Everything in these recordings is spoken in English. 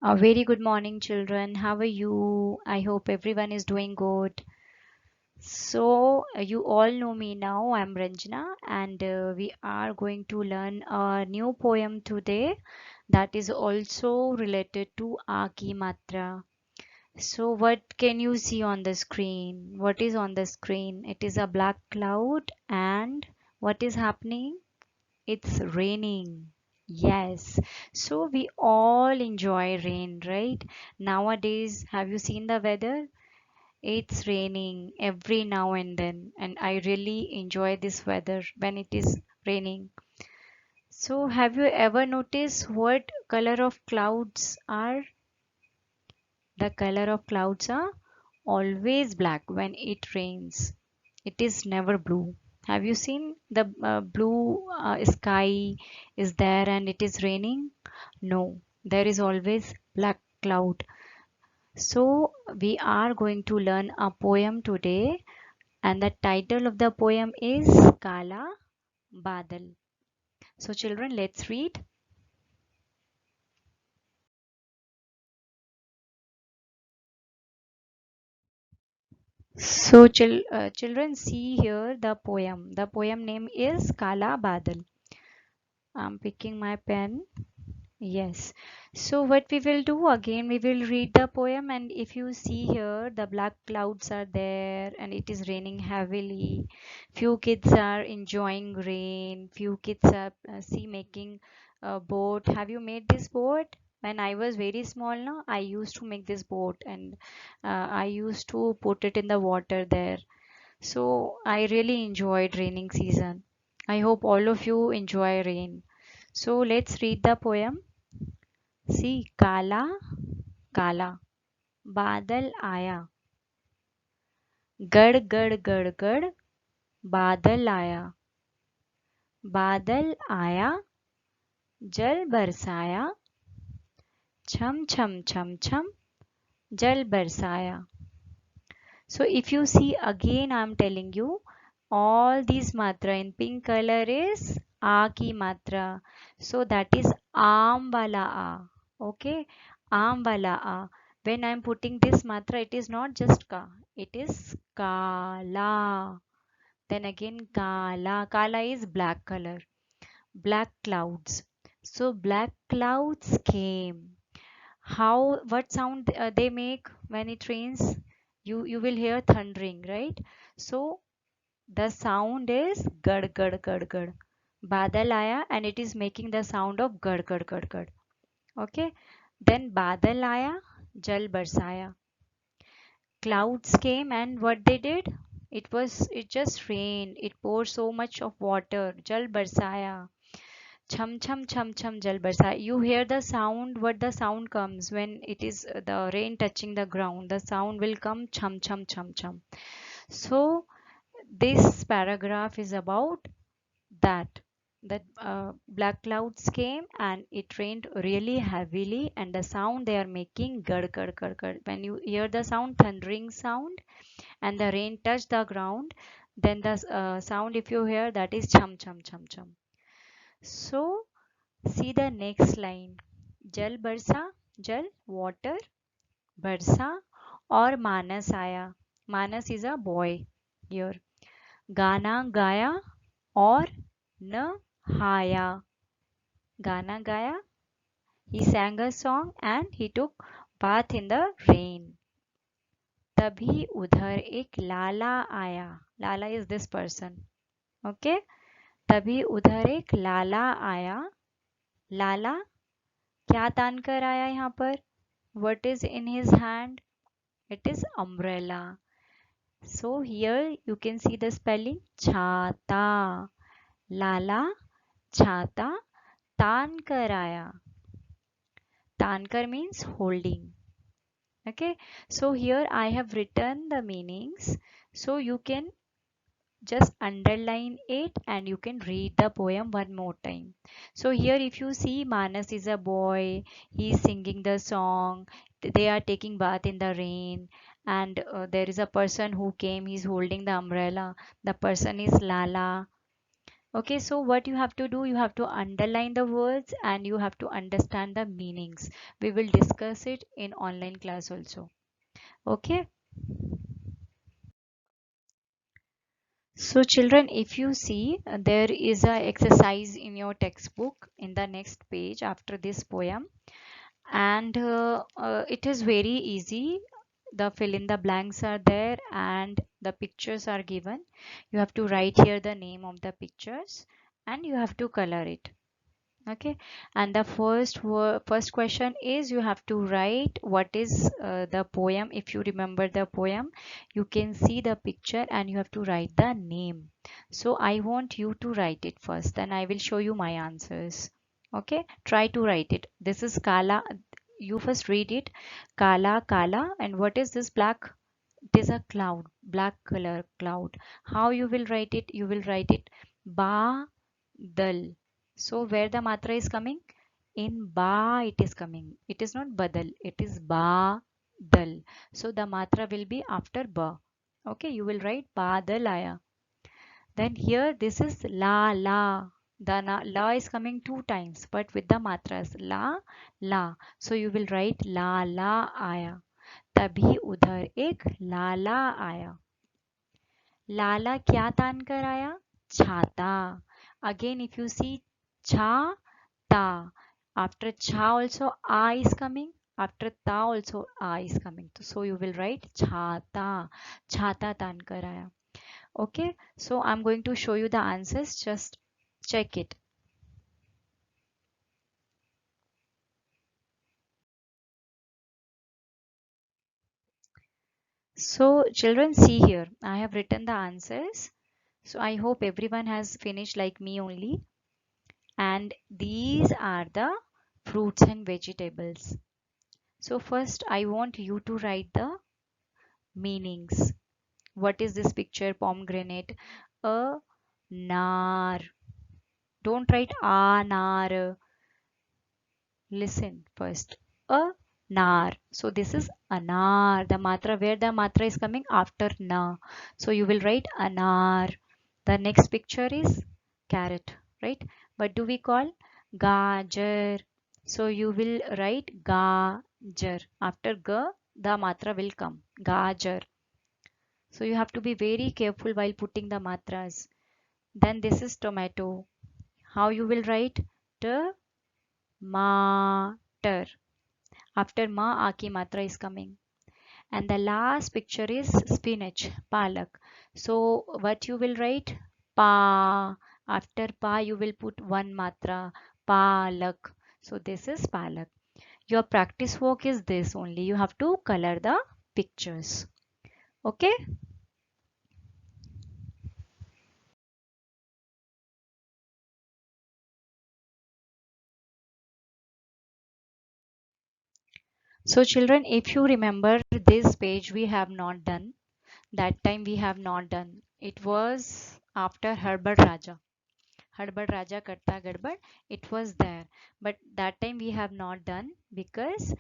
A very good morning, children. How are you? I hope everyone is doing good. You all know me now. I'm Ranjana, and we are going to learn a new poem today that is also related to Aki Matra. So, what can you see on the screen? What is on the screen? It is a black cloud, and what is happening? It's raining. Yes. So we all enjoy rain, right? Nowadays, have you seen the weather? It's raining every now and then, and I really enjoy this weather when it is raining. So, have you ever noticed what color of clouds are? The color of clouds are always black when it rains. It is never blue. Have you seen the blue sky is there and it is raining? No, there is always black cloud. So we are going to learn a poem today, and the title of the poem is Kala Badal. So children, let's read. So children, see here the poem. The poem name is Kala Badal. I'm picking my pen. Yes. So what we will do again, we will read the poem, and if you see here, the black clouds are there and it is raining heavily. Few kids are enjoying rain. Few kids are see making a boat. Have you made this boat? When I was very small, no, I used to make this boat, and I used to put it in the water there. So I really enjoyed raining season. I hope all of you enjoy rain. So let's read the poem. सी काला काला बादल आया गड़ गड़ गड़ गड़ बादल आया बादल आया जल बरसाया छम छम छम छम जल बरसाया. So if you see again, I'm telling you, all these matra in pink color is a ki matra. So that is aam wala a. Okay, aam wala a. When I'm putting this matra, it is not just ka. It is kala. Then again kala. Kala is black color. Black clouds. So black clouds came. How, what sound they make when it rains? You will hear thundering, right? So the sound is gad gad gad gad. Badal aaya and it is making the sound of gad gad gad gad. Okay, then badal aaya, jal barsaya. Clouds came and what they did, it just rained, it poured so much of water, jal barsaya. Chum chum chum chum jal barsa. You hear the sound, what the sound comes when it is the rain touching the ground. The sound will come chum chum chum chum. So this paragraph is about that. That black clouds came and it rained really heavily, and the sound they are making gad gad gad gad. When you hear the sound, thundering sound, and the rain touched the ground, then the sound if you hear that is chum chum chum chum. So see the next line. Jal barsa, jal water, barsa or manas आया. Manas is a boy here. गाना गाया और नहाया. गाना गाया. He sang a song and he took bath in the rain. तभी उधर एक लाला आया. लाला is this person. Okay. तभी उधर एक लाला आया. लाला क्या तान कर आया यहाँ पर? What is in his hand? It is umbrella. So here you can see the spelling छाता. लाला छाता तान कर आया. Tankar means holding. Okay, so here I have written the meanings, so you can just underline it and you can read the poem one more time. So here if you see, Manas is a boy, he is singing the song, they are taking bath in the rain, and there is a person who came, he's holding the umbrella. The person is Lala. Okay, so what you have to do, you have to underline the words and you have to understand the meanings. We will discuss it in online class also. Okay. So children, if you see, there is a exercise in your textbook in the next page after this poem, and it is very easy. The fill in the blanks are there and the pictures are given. You have to write here the name of the pictures and you have to color it. Okay, and the first question is you have to write what is the poem. If you remember the poem, you can see the picture and you have to write the name. So I want you to write it first, then I will show you my answers. Okay, try to write it. This is Kala. You first read it. Kala Kala. And what is this black? It is a cloud, black color cloud. How you will write it? You will write it ba dal. So where the matra is coming? In ba it is coming. It is not badal. It is ba dal. So the matra will be after ba. Okay, you will write badal aya. Then here this is la la. The la is coming two times, but with the matras la la. So you will write la la aya. तभी उधर एक लाला आया. लाला क्या तान कर आया? छाता. Again, if you see cha ta, after cha also a is coming, after ta also a is coming. So you will write छाता. छाता तान कर आया. Okay, so I'm going to show you the answers. Just check it. So children, see here. I have written the answers. So I hope everyone has finished like me only. And these are the fruits and vegetables. So first I want you to write the meanings. What is this picture? Pomegranate. A nar. Don't write a nar. Listen first. A nar. So this is anar. The matra, where the matra is coming after na. So you will write anar. The next picture is carrot, right? What do we call? Gajar. So you will write gajar. After ga, the matra will come. Gajar. So you have to be very careful while putting the matras. Then this is tomato. How you will write? Tomater. After ma, aki matra is coming. And the last picture is spinach, palak. So what you will write? Pa. After pa, you will put one matra, palak. So this is palak. Your practice work is this only. You have to color the pictures. Okay. So children, if you remember this page we have not done. That time we have not done. It was after Herbert Raja. Hadbad Raja Katta Gadbad, it was there. But that time we have not done because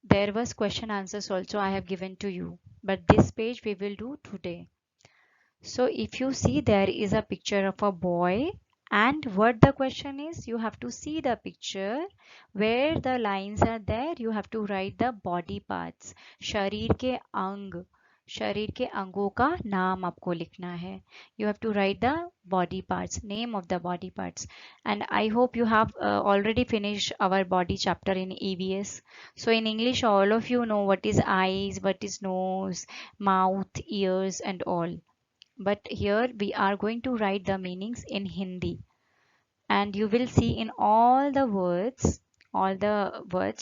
there was question answers also I have given to you. But this page we will do today. So if you see, there is a picture of a boy, and what the question is, you have to see the picture where the lines are there. You have to write the body parts. शरीर के अंग, शरीर के अंगों का नाम आपको लिखना है. You have to write the body parts, name of the body parts. And I hope you have already finished our body chapter in EVS. So in English, all of you know what is eyes, what is nose, mouth, ears, and all. But here we are going to write the meanings in Hindi, and you will see in all the words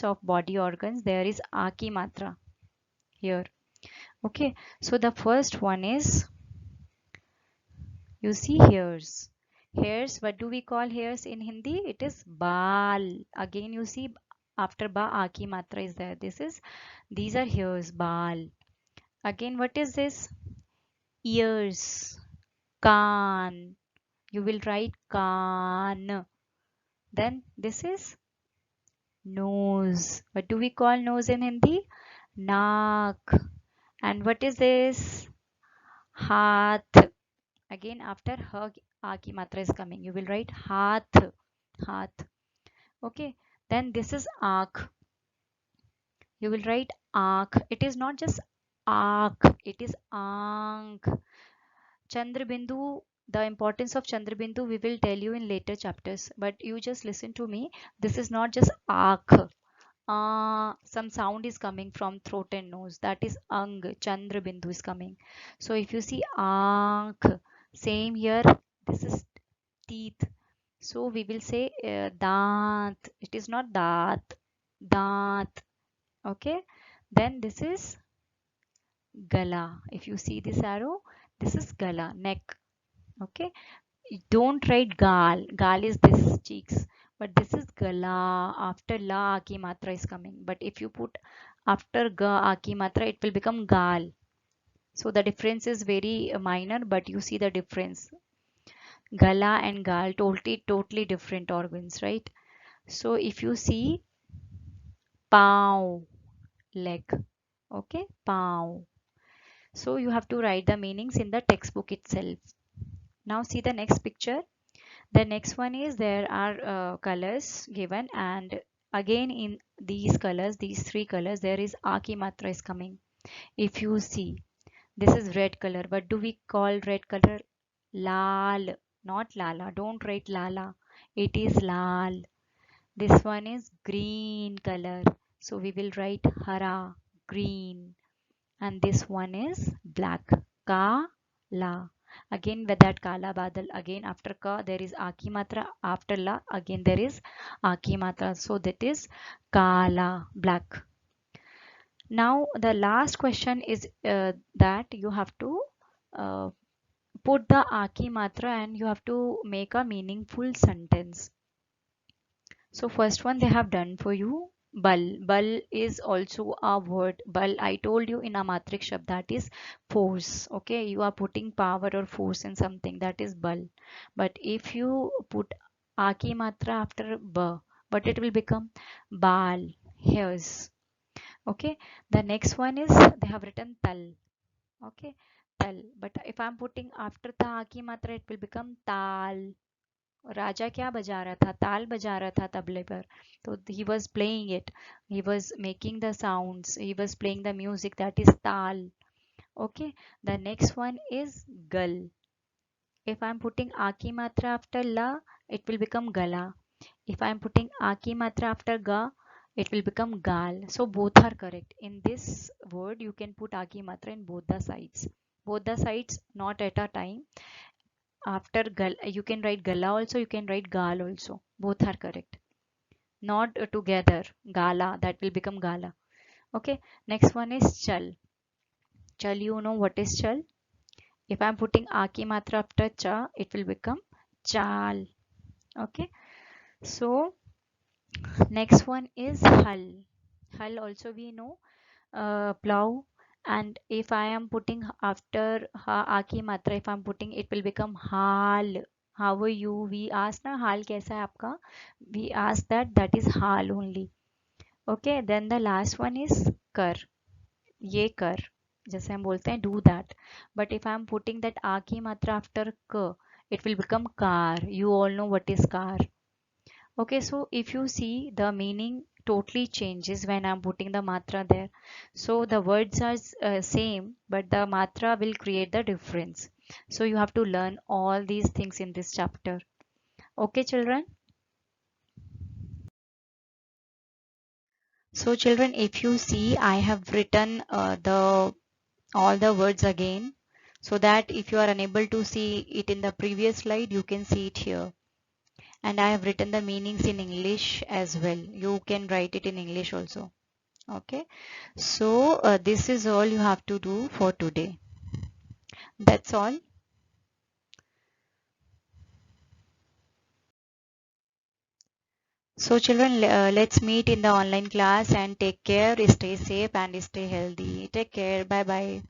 of body organs, there is aki matra here. Okay, so the first one is, you see, hairs. Hairs, what do we call hairs in Hindi? It is bal. Again, you see, after ba aki matra is there. These are hairs, bal. Again, what is this? Ears, kaan. You will write kaan. Then this is nose. What do we call nose in Hindi? Naak. And what is this? Hath. Again, after A ki matra is coming. You will write haath, haath. Okay, then this is aankh. You will write aankh. It is not just aankh, it is aankh. Chandrabindu, the importance of Chandrabindu we will tell you in later chapters, but you just listen to me. This is not just aankh. Some sound is coming from throat and nose. That is ang. Chandrabindu is coming. So if you see aankh, same here. This is teeth. So we will say dant. It is not daat. Dant. Okay. Then this is gala. If you see this arrow, this is gala, neck. Okay. Don't write gal. Gal is this cheeks. But this is gala. After la aki matra is coming. But if you put after ga aki matra, it will become gal. So the difference is very minor, but you see the difference. Gala and gal, totally different organs, right? So if you see pav, leg. Okay, pav. So you have to write the meanings in the textbook itself. Now see the next picture. The next one is there are colors given, and again in these colors, these three colors, there is aki matra is coming. If you see, this is red color. What do we call red color? Lal, not lala. Don't write lala. It is lal. This one is green color. So we will write hara, green. And this one is black, kala. Again with that kala badal, again after ka there is aki matra, after la again there is aki matra. So that is kala, black. Now the last question is that you have to uh, put the aki matra and you have to make a meaningful sentence. So first one they have done for you. Bal. Bal is also a word. Bal, I told you in a matrix shabd, that is force. Okay, you are putting power or force in something, that is bal. But if you put aki matra after ba, but it will become bal, hairs. Okay, the next one is they have written tal. Okay, tal. But if I'm putting after the aki matra, it will become tal. राजा क्या बजा रहा था ताल बजा रहा था तबले पर तो he was playing it, he was making the sounds, he was playing the music, that is tal. Okay, the next one is gal. If I'm putting aki matra after la, it will become gala. If I'm putting aki matra after ga, it will become gal. So both are correct. In this word you can put aki matra in both the sides, not at a time. After gal, you can write gala also, you can write gal also. Both are correct. Not together. Gala, that will become gala. Okay. Next one is chal. Chal, you know what is chal? If I'm putting aki matra after cha, it will become chal. Okay. So next one is hal. Hal also we know, plow. And if I am putting after ha aki matra, if I'm putting, it will become hal. How are you? We ask na hal kaisa hai aapka? We ask that, that is hal only. Okay, then the last one is kar. ये कर जैसे हम बोलते हैं do that. But if I am putting that aki matra after k, it will become car. You all know what is car. Okay, so if you see, the meaning totally changes when I'm putting the matra there. So the words are same, but the matra will create the difference. So you have to learn all these things in this chapter. Okay, children? So children, if you see, I have written the all the words again, so that if you are unable to see it in the previous slide, you can see it here. And I have written the meanings in English as well. You can write it in English also. Okay, so this is all you have to do for today. That's all. So children, let's meet in the online class, and take care, stay safe and stay healthy. Take care. Bye bye.